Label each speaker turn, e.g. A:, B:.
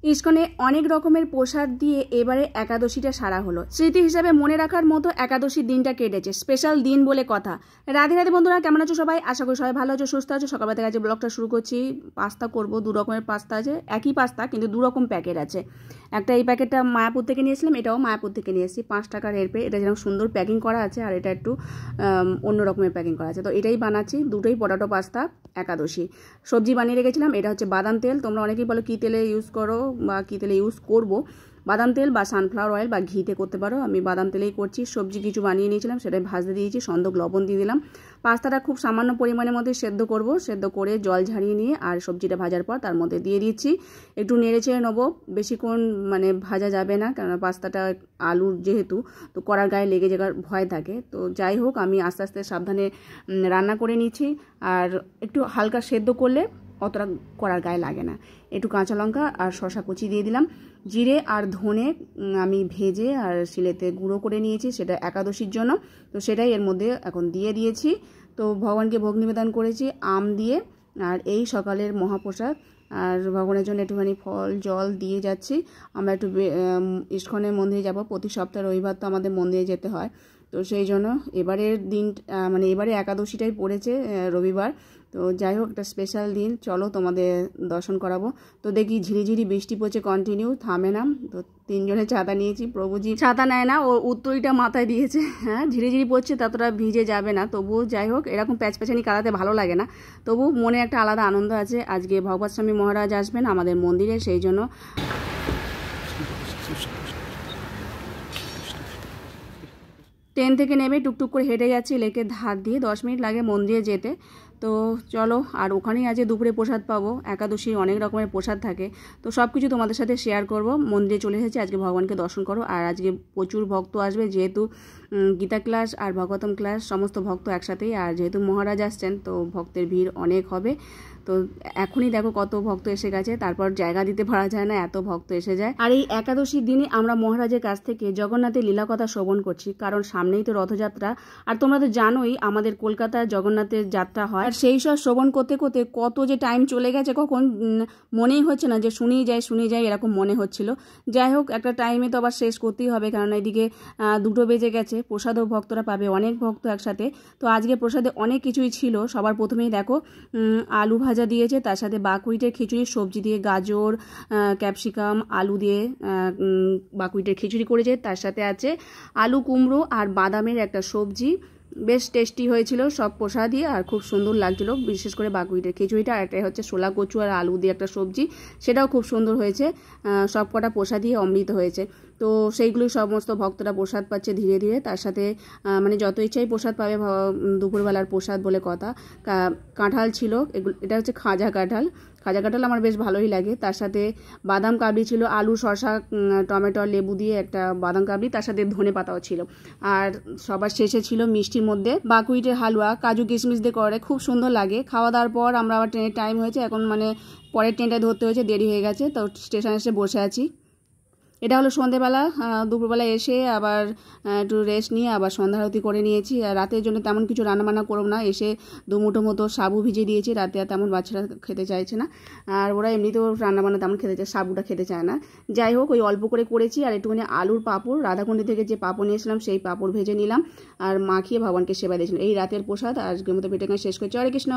A: ইস্কনে অনেক রকমের প্রসাদ দিয়ে এবারে একাদশীটা সারা হলো। স্মৃতি হিসাবে মনে রাখার মতো একাদশীর দিনটা কেটেছে, স্পেশাল দিন বলে কথা। রাধে রাধে বন্ধুরা, কেমন আছো সবাই? আশা করি সবাই ভালো আছো, সুস্থ আছো। সকালবেলা থেকে আজ ব্লগটা শুরু করছি। পাস্তা করব, দু রকমের পাস্তা আছে, একই পাস্তা কিন্তু দু রকম প্যাকেট আছে। একটা এই প্যাকেটটা মায়াপুর থেকে নিয়েছিলাম, এটাও মায়াপুর থেকে নিয়ে এসেছি। 5 টাকার এর পে, এটা যেরকম সুন্দর প্যাকিং করা আছে, আর এটা একটু অন্য রকমের প্যাকিং করা আছে। তো এটাই বানাচ্ছি, দুটোই পটাটো পাস্তা একাদশী। সবজি বানিয়ে রেখেছিলাম, এটা হচ্ছে বাদাম তেল। তোমরা অনেকেই বলো কী তেলে ইউজ করো বা কী তেলে ইউজ করবো। বাদাম তেল বা সানফ্লাওয়ার অয়েল বা ঘিতে করতে পারো, আমি বাদাম তেলেই করছি। সবজি কিছু বানিয়ে নিয়েছিলাম, সেটাই ভাজতে দিয়েছি, সন্দক লবণ দিয়ে দিলাম। পাস্তাটা খুব সামান্য পরিমাণের মধ্যে সেদ্ধ করব, সেদ্ধ করে জল ঝারিয়ে নিয়ে আর সবজিটা ভাজার পর তার মধ্যে দিয়ে দিচ্ছি। একটু নেড়ে চেড়ে নেবো, বেশিক্ষণ ভাজা যাবে না, কারণ পাস্তাটা আলুর যেহেতু, তো কড়ার গায়ে লেগে যাওয়ার ভয় থাকে। তো যাই হোক, আমি আস্তে আস্তে সাবধানে রান্না করে নিচ্ছি। আর একটু হালকা সেদ্ধ করলে অতটা কড়ার গায়ে লাগে না। একটু কাঁচা লঙ্কা আর শসা কুচি দিয়ে দিলাম। জিরে আর ধনে আমি ভেজে আর শিলেতে গুঁড়ো করে নিয়েছি, সেটা একাদশীর জন্য। তো সেটাই এর মধ্যে এখন দিয়ে দিয়েছি। তো ভগবানকে ভোগ নিবেদন করেছি আম দিয়ে। আর এই সকালের মহাপ্রসাদ, আর ভগবানের জন্য একটুখানি ফল জল দিয়ে যাচ্ছি। আমরা একটু ইস্কনের মন্দিরে যাব, প্রতি সপ্তাহে রবিবার তো আমাদের মন্দিরে যেতে হয়। তো সেই জন্য এবারের দিন এবারে একাদশীটাই পড়েছে রবিবার। তো যাই হোক, একটা স্পেশাল দিন, চলো তোমাদের দর্শন করাবো। তো দেখি ঝিরিঝিরি বৃষ্টি পড়ছে, কন্টিনিউ, থামে না। তো 3 জনে ছাতা নিয়েছি, প্রভুজি ছাতা নেয় না, ও উত্তরীটা মাথায় দিয়েছে। হ্যাঁ, ঝিরিঝিরি পড়ছে, ততটা ভিজে যাবে না। তবুও যাই হোক, এরকম প্যাচপ্যাচানি কাটাতে ভালো লাগে না, তবু মনে একটা আলাদা আনন্দ আছে। আজকে ভগবত স্বামী মহারাজ আসবেন আমাদের মন্দিরে, সেই জন্য ট্রেন থেকে নেমে টুকটুক করে হেঁটে যাচ্ছি লেকের ধার দিয়ে। 10 মিনিট লাগে মন্দিরে যেতে। তো চলো, আর ওখানেই আজকে দুপুরে প্রসাদ পাবো। একাদশীর অনেক রকমের প্রসাদ থাকে, তো সব কিছু তোমাদের সাথে শেয়ার করব। মন্দিরে চলে এসেছি, আজকে ভগবানকে দর্শন করো। আর আজকে প্রচুর ভক্ত আসবে, যেহেতু গীতা ক্লাস আর ভাগবতম ক্লাস সমস্ত ভক্ত একসাথেই। আর যেহেতু মহারাজ আসছেন, তো ভক্তের ভিড় অনেক হবে। তো এখনই দেখো কত ভক্ত এসে গেছে, তারপর জায়গা দিতে পারা যায় না, এত ভক্ত এসে যায়। আর এই একাদশীর দিনে আমরা মহারাজের কাছ থেকে জগন্নাথের লীলা কথা শ্রবণ করছি, কারণ সামনেই তো রথযাত্রা। আর তোমরা তো জানোই আমাদের কলকাতায় জগন্নাথের যাত্রা হয়। আর সেই সব শ্রবণ করতে করতে কত যে টাইম চলে গেছে, কখন মনেই হচ্ছে না, যে শুনেই যাই এরকম মনে হচ্ছিল। যাই হোক, একটা টাইমে তো আবার শেষ করতেই হবে, কারণ এদিকে 2টো বেজে গেছে। প্রসাদও ভক্তরা পাবে, অনেক ভক্ত একসাথে। তো আজকে প্রসাদে অনেক কিছুই ছিল। সবার প্রথমেই দেখো আলু ভাজা দিয়েছে, তার সাথে বাকুইটের খিচুড়ি, সবজি দিয়ে গাজর ক্যাপসিকাম আলু দিয়ে বাকুইটের খিচুড়ি করেছে। তার সাথে আছে আলু কুমড়ো আর বাদামের একটা সবজি, বেশ টেস্টি হয়েছিল সব প্রসাদই, আর খুব সুন্দর লাগছিল, বিশেষ করে বাকুইটের খিচুড়িটা। আর একটা হচ্ছে ছোলা কচু আর আলু দিয়ে একটা সবজি, সেটাও খুব সুন্দর হয়েছে। সব কটা প্রসাদই অমৃত হয়েছে। তো সেইগুলোই সমস্ত ভক্তরা প্রসাদ পাচ্ছে ধীরে ধীরে। তার সাথে যত ইচ্ছাই প্রসাদ পাবে, দুপুরবেলার প্রসাদ বলে কথা। কাঁঠাল ছিল, এটা হচ্ছে খাজা কাঁঠাল। খাজা কাঁঠাল আমার বেশ ভালোই লাগে। তার সাথে বাদাম কাবলি ছিল, আলু শসা টমেটো লেবু দিয়ে একটা বাদাম কাবলি, তার সাথে ধনে পাতাও ছিল। আর সবার শেষে ছিল মিষ্টির মধ্যে বাকুইটের হালুয়া, কাজু কিশমিশ দিয়ে করে, খুব সুন্দর লাগে। খাওয়া দাওয়ার পর আমরা আবার ট্রেনের টাইম হয়েছে, এখন পরের ট্রেনটা ধরতে হয়েছে, দেরি হয়ে গেছে। তো স্টেশনে এসে বসে আছি। এটা হলো সন্ধেবেলা। দুপুরবেলা এসে আবার একটু রেস্ট নিয়ে আবার সন্ধ্যা আরতি করে নিয়েছি। আর রাতের জন্য তেমন কিছু রান্নাবান্না করব না, এসে 2 মুঠো মতো সাবু ভিজিয়ে দিয়েছি। রাতে আর তেমন বাচ্চারা খেতে চাইছে না, আর ওরা এমনিতেও রান্নাবান্না তেমন খেতে চায়, সাবুটা খেতে চায় না। যাই হোক, ওই অল্প করে করেছি। আর একটুখানি আলুর পাঁপড়, রাধাকুণ্ডি থেকে যে পাঁপড় নিয়েছিলাম সেই পাঁপড় ভেজে নিলাম, আর মাখিয়ে ভগবানকে সেবা দিয়েছিলাম। এই রাতের প্রসাদ আজকের মতো পেটে শেষ করছি। হরে কৃষ্ণ।